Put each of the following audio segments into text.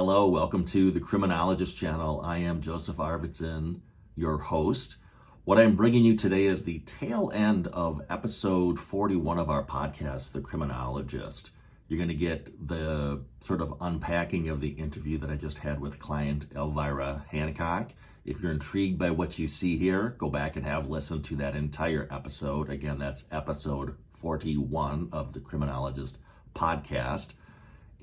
Hello, welcome to the Criminologist channel. I am Joseph Arvidsson, your host. What I'm bringing you today is the tail end of episode 41 of our podcast, The Criminologist. You're going to get the sort of unpacking of the interview that I just had with client Elvira Hancock. If you're intrigued by what you see here, go back and have listened to that entire episode. Again, that's episode 41 of the Criminologist podcast.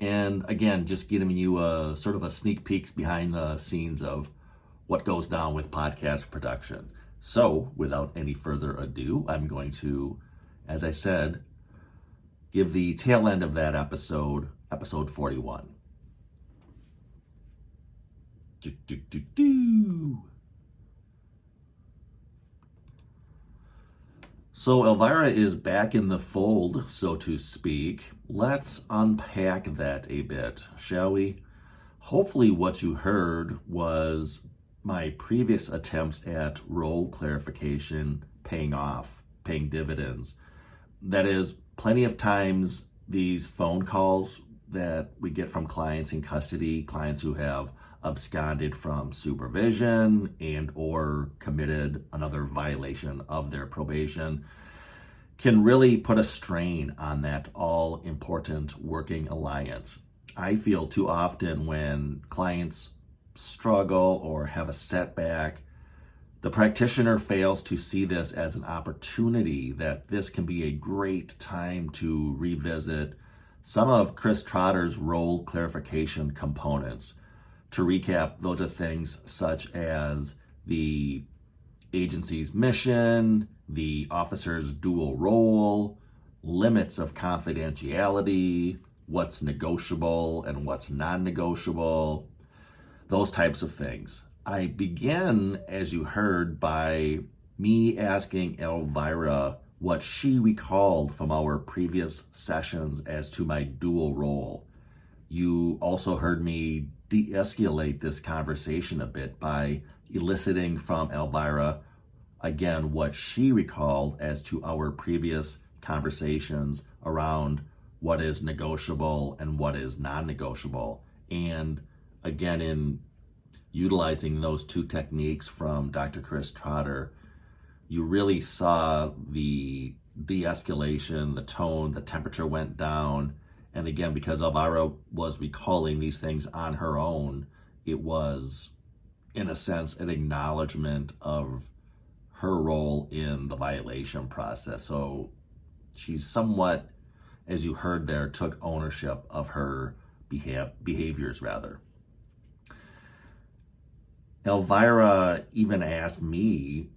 And again, just giving you a sort of a sneak peek behind the scenes of what goes down with podcast production. So without any further ado, I'm going to, as I said, give the tail end of that episode 41. So Elvira is back in the fold, so to speak. Let's unpack that a bit, shall we? Hopefully what you heard was my previous attempts at role clarification paying off, paying dividends. That is, plenty of times these phone calls that we get from clients in custody, clients who have absconded from supervision and or committed another violation of their probation, can really put a strain on that all-important working alliance. I feel too often when clients struggle or have a setback, the practitioner fails to see this as an opportunity, that this can be a great time to revisit some of Chris Trotter's role clarification components. To recap, those are things such as the agency's mission, the officer's dual role, limits of confidentiality, what's negotiable and what's non-negotiable, those types of things. I begin, as you heard, by me asking Elvira what she recalled from our previous sessions as to my dual role. You also heard me de-escalate this conversation a bit by eliciting from Elvira, again, what she recalled as to our previous conversations around what is negotiable and what is non-negotiable. And again, in utilizing those two techniques from Dr. Chris Trotter, you really saw the de-escalation, the tone, the temperature went down. And again, because Elvira was recalling these things on her own, it was, in a sense, an acknowledgement of her role in the violation process. So she's somewhat, as you heard there, took ownership of her behaviors rather. Elvira even asked me,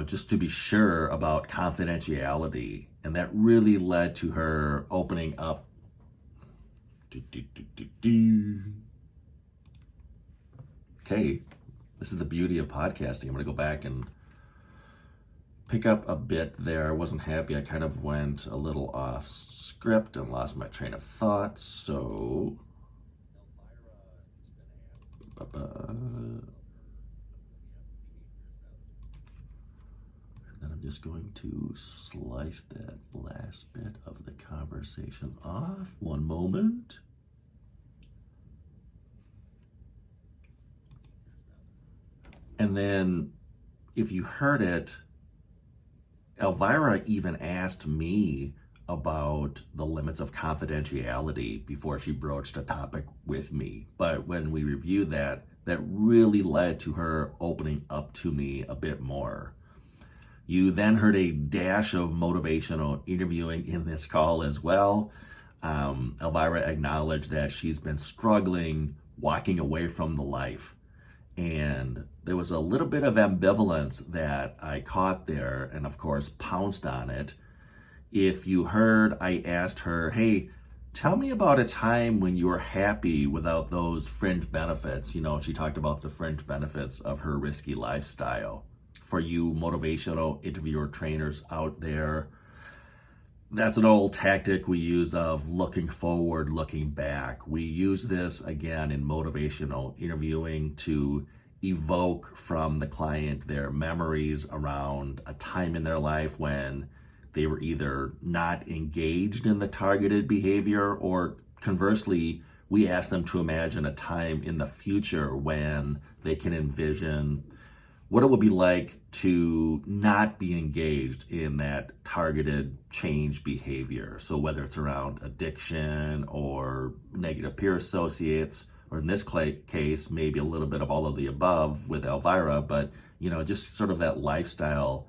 just to be sure about confidentiality. And that really led to her opening up. Okay, this is the beauty of podcasting. I'm going to go back and pick up a bit there. I wasn't happy. I kind of went a little off script and lost my train of thought. So, and then I'm just going to slice that last bit of the conversation off. One moment. And then, if you heard it, Elvira even asked me about the limits of confidentiality before she broached a topic with me. But when we reviewed that really led to her opening up to me a bit more. You then heard a dash of motivational interviewing in this call as well. Elvira acknowledged that she's been struggling walking away from the life. And there was a little bit of ambivalence that I caught there and, of course, pounced on it. If you heard, I asked her, hey, tell me about a time when you were happy without those fringe benefits. She talked about the fringe benefits of her risky lifestyle. For you motivational interviewer trainers out there, that's an old tactic we use of looking forward, looking back. We use this again in motivational interviewing to evoke from the client their memories around a time in their life when they were either not engaged in the targeted behavior or conversely we ask them to imagine a time in the future when they can envision what it would be like to not be engaged in that targeted change behavior. So whether it's around addiction or negative peer associates, or in this case, maybe a little bit of all of the above with Elvira, but just sort of that lifestyle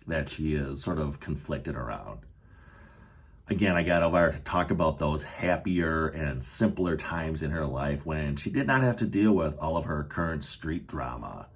that she is sort of conflicted around. Again, I got Elvira to talk about those happier and simpler times in her life when she did not have to deal with all of her current street drama.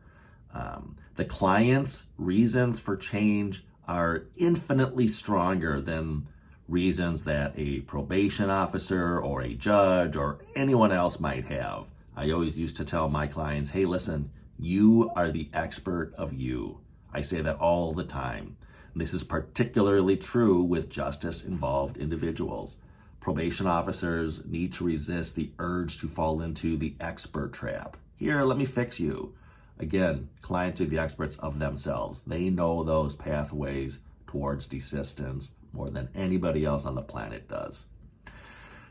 The client's reasons for change are infinitely stronger than reasons that a probation officer or a judge or anyone else might have. I always used to tell my clients, hey, listen, you are the expert of you. I say that all the time. This is particularly true with justice-involved individuals. Probation officers need to resist the urge to fall into the expert trap. Here, let me fix you. Again, clients are the experts of themselves. They know those pathways towards desistance more than anybody else on the planet does.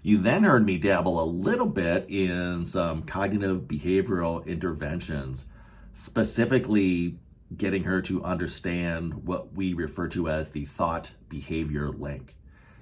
You then heard me dabble a little bit in some cognitive behavioral interventions, specifically getting her to understand what we refer to as the thought-behavior link.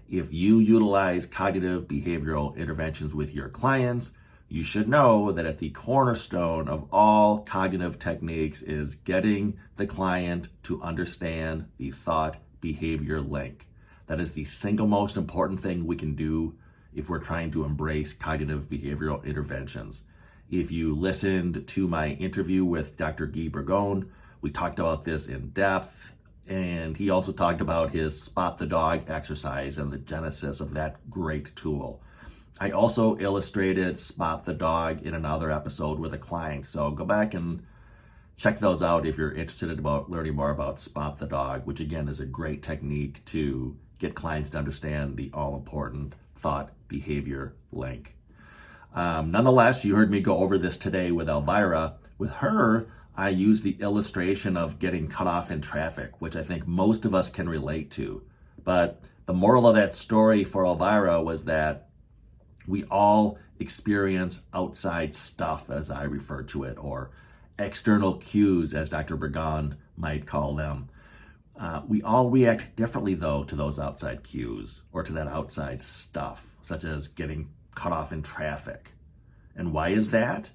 If you utilize cognitive behavioral interventions with your clients, you should know that at the cornerstone of all cognitive techniques is getting the client to understand the thought-behavior link. That is the single most important thing we can do if we're trying to embrace cognitive behavioral interventions. If you listened to my interview with Dr. Guy Bourgon, we talked about this in depth, and he also talked about his Spot the Dog exercise and the genesis of that great tool. I also illustrated Spot the Dog in another episode with a client, so go back and check those out if you're interested about learning more about Spot the Dog, which again is a great technique to get clients to understand the all-important thought-behavior link. Nonetheless, you heard me go over this today with Elvira. With her, I use the illustration of getting cut off in traffic, which I think most of us can relate to. But the moral of that story for Elvira was that we all experience outside stuff, as I refer to it, or external cues, as Dr. Bourgon might call them. We all react differently, though, to those outside cues or to that outside stuff, such as getting cut off in traffic. And why is that?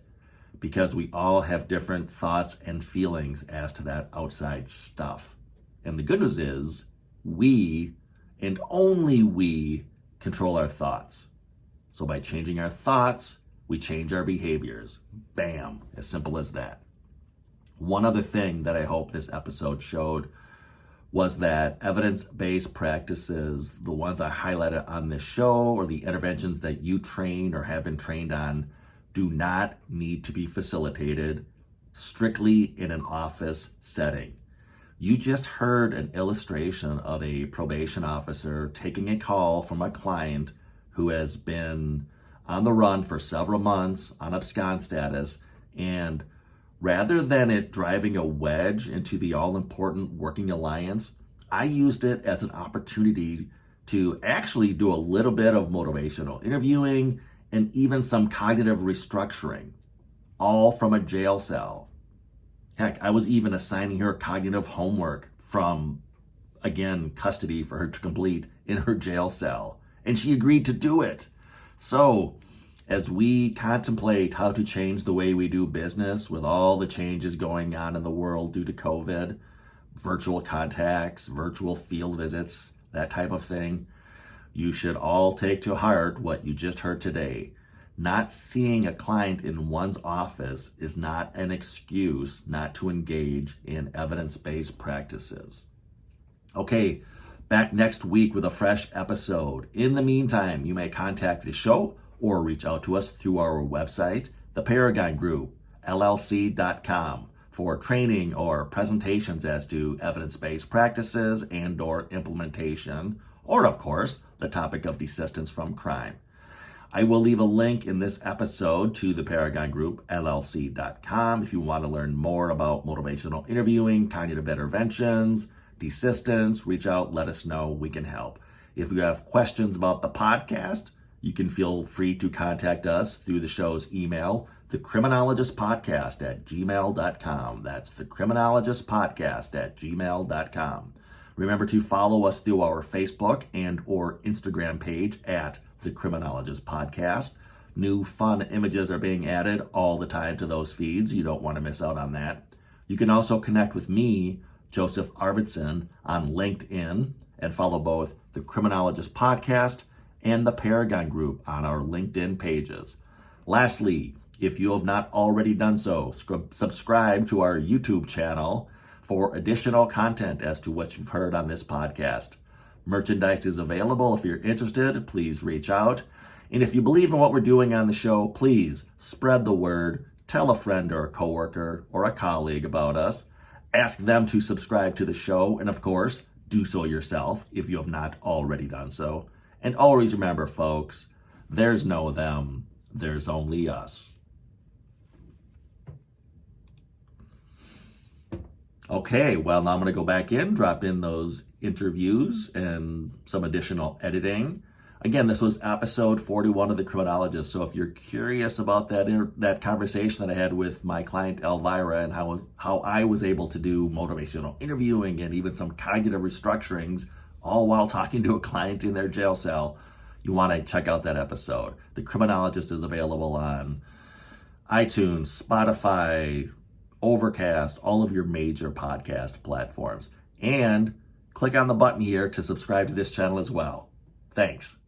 Because we all have different thoughts and feelings as to that outside stuff. And the good news is we, and only we, control our thoughts. So by changing our thoughts, we change our behaviors. Bam, as simple as that. One other thing that I hope this episode showed was that evidence-based practices, the ones I highlighted on this show, or the interventions that you train or have been trained on, do not need to be facilitated strictly in an office setting. You just heard an illustration of a probation officer taking a call from a client who has been on the run for several months on abscond status, and rather than it driving a wedge into the all-important working alliance, I used it as an opportunity to actually do a little bit of motivational interviewing and even some cognitive restructuring, all from a jail cell. Heck, I was even assigning her cognitive homework from, again, custody for her to complete in her jail cell, and she agreed to do it. So, as we contemplate how to change the way we do business with all the changes going on in the world due to COVID, virtual contacts, virtual field visits, that type of thing, you should all take to heart what you just heard today. Not seeing a client in one's office is not an excuse not to engage in evidence-based practices. Okay, back next week with a fresh episode. In the meantime, you may contact the show or reach out to us through our website, the Paragon Group, LLC.com, for training or presentations as to evidence-based practices and or implementation, or of course, the topic of desistance from crime. I will leave a link in this episode to the Paragon Group, LLC.com, if you want to learn more about motivational interviewing, cognitive interventions, desistance. Reach out, let us know, we can help. If you have questions about the podcast, You can feel free to contact us through the show's email, thecriminologistpodcast@gmail.com. That's thecriminologistpodcast@gmail.com. Remember to follow us through our Facebook and or Instagram page at The Criminologist Podcast. New fun images are being added all the time to those feeds. You don't want to miss out on that. You can also connect with me, Joseph Arvidsson, on LinkedIn and follow both The Criminologist Podcast and the Paragon Group on our LinkedIn pages. Lastly, if you have not already done so, subscribe to our YouTube channel for additional content as to what you've heard on this podcast. Merchandise is available. If you're interested, please reach out. And if you believe in what we're doing on the show, please spread the word, tell a friend or a coworker or a colleague about us, ask them to subscribe to the show, and of course, do so yourself if you have not already done so. And always remember, folks, there's no them, there's only us. Okay, well, now I'm going to go back in, drop in those interviews and some additional editing. Again, this was episode 41 of The Criminologist, so if you're curious about that conversation that I had with my client Elvira and how I was able to do motivational interviewing and even some cognitive restructurings, all while talking to a client in their jail cell, you want to check out that episode. The Criminologist is available on iTunes, Spotify, Overcast, all of your major podcast platforms. And click on the button here to subscribe to this channel as well. Thanks.